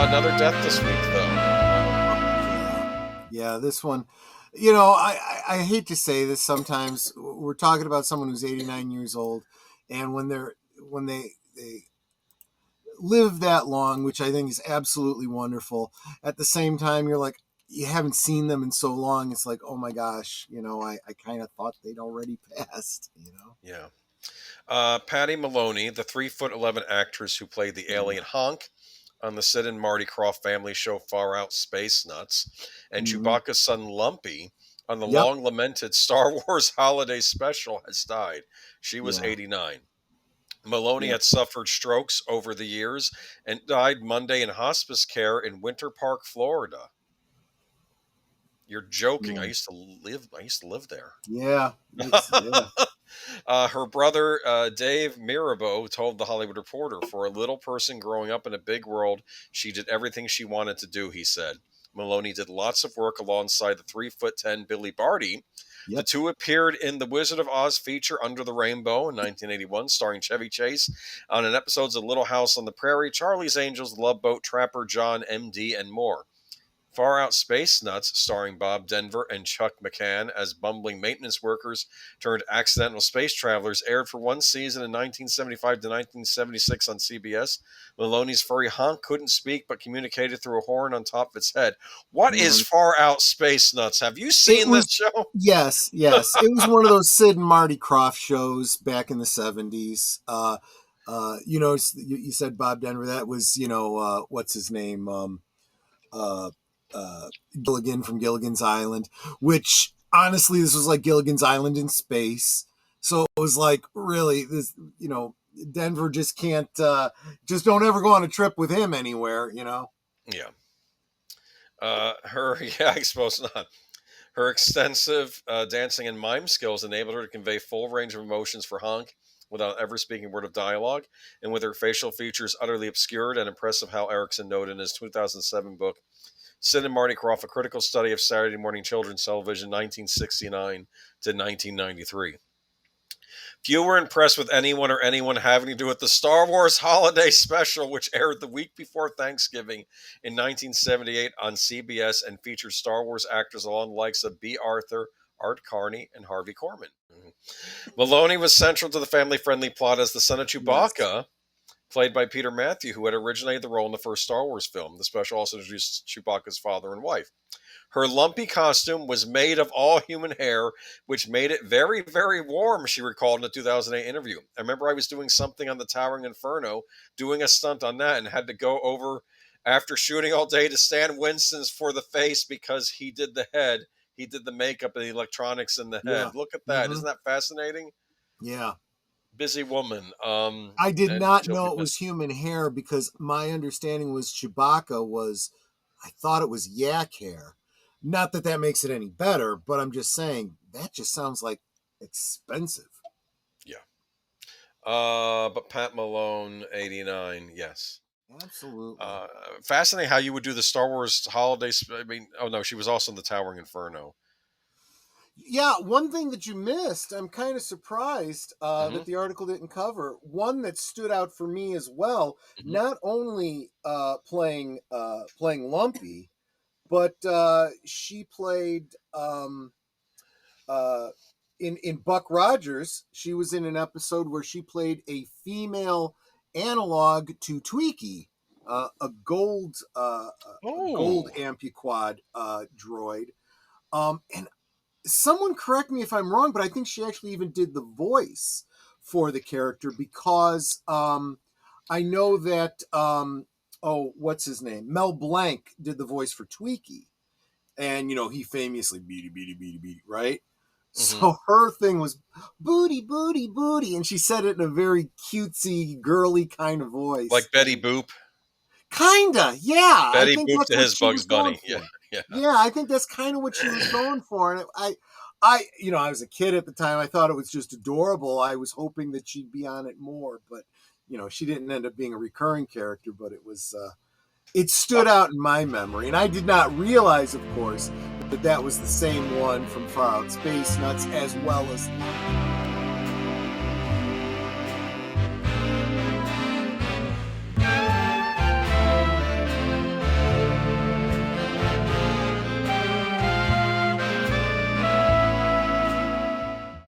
Another death this week, though. Yeah, this one, you know, I hate to say this. Sometimes we're talking about someone who's 89 years old, and when they live that long, which I think is absolutely wonderful. At the same time, you're like, you haven't seen them in so long. It's like, oh my gosh, you know, I kind of thought they'd already passed, you know? Yeah. Patty Maloney, the 3'11" actress who played the alien Honk on the Sid and Marty Krofft family show Far Out Space Nuts, and Chewbacca's son Lumpy on the long lamented Star Wars Holiday Special has died. She was 89. Maloney had suffered strokes over the years and died Monday in hospice care in Winter Park, Florida. You're joking. I used to live there. Yeah. Her brother, Dave Mirabeau, told The Hollywood Reporter, for a little person growing up in a big world, she did everything she wanted to do, he said. Maloney did lots of work alongside the 3'10" Billy Barty. The two appeared in the Wizard of Oz feature Under the Rainbow in 1981, starring Chevy Chase, on an episodes of Little House on the Prairie, Charlie's Angels, Love Boat, Trapper John, MD, and more. Far Out Space Nuts, starring Bob Denver and Chuck McCann as bumbling maintenance workers turned accidental space travelers, aired for one season in 1975 to 1976 on CBS. Maloney's furry Honk couldn't speak but communicated through a horn on top of its head. What is Far Out Space Nuts? Have you seen this show? Yes. It was one of those Sid and Marty Krofft shows back in the 70s. You know, you said Bob Denver. That was, you know, what's his name? Gilligan from Gilligan's Island, which honestly, this was like Gilligan's Island in space. So it was like, really, this, you know, Denver just can't, just don't ever go on a trip with him anywhere, you know? Yeah. I suppose not. Her extensive dancing and mime skills enabled her to convey full range of emotions for Honk without ever speaking a word of dialogue, and with her facial features utterly obscured and impressive, Hal Erickson noted in his 2007 book, Sid and Marty Krofft, A Critical Study of Saturday Morning Children's Television, 1969 to 1993. Few were impressed with anyone having to do with the Star Wars Holiday Special, which aired the week before Thanksgiving in 1978 on CBS and featured Star Wars actors along the likes of B. Arthur, Art Carney, and Harvey Korman. Maloney was central to the family-friendly plot as the son of Chewbacca, played by Peter Matthew, who had originated the role in the first Star Wars film. The special also introduced Chewbacca's father and wife. Her lumpy costume was made of all human hair, which made it very, very warm, she recalled in a 2008 interview. I remember I was doing something on the Towering Inferno, doing a stunt on that, and had to go over after shooting all day to Stan Winston's for the face because he did the head. He did the makeup and the electronics in the head. Look at that. Isn't that fascinating? Yeah. Busy woman. I did not know it was human hair because my understanding was Chewbacca was, I thought it was yak hair. Not that that makes it any better, but I'm just saying that just sounds like expensive. Yeah. But Pat Malone, 89, yes. Absolutely. Fascinating how you would do the Star Wars holiday. I mean, oh no, she was also in the Towering Inferno. Yeah, one thing that you missed, I'm kind of surprised that the article didn't cover. One that stood out for me as well, not only playing Lumpy, but she played in Buck Rogers. She was in an episode where she played a female analog to Tweaky, a gold Ampuquad droid, and someone correct me if I'm wrong, but I think she actually even did the voice for the character because I know that, what's his name? Mel Blanc did the voice for Tweaky. And, you know, he famously beady, right? So her thing was booty, booty, booty. And she said it in a very cutesy, girly kind of voice. Like Betty Boop? Kinda, yeah. Betty Boop to his Bugs Bunny. Yeah, I think that's kind of what she was going for. And I was a kid at the time. I thought it was just adorable. I was hoping that she'd be on it more, but you know, she didn't end up being a recurring character. But it was, it stood out in my memory, and I did not realize, of course, that that was the same one from Far Out Space Nuts, as well as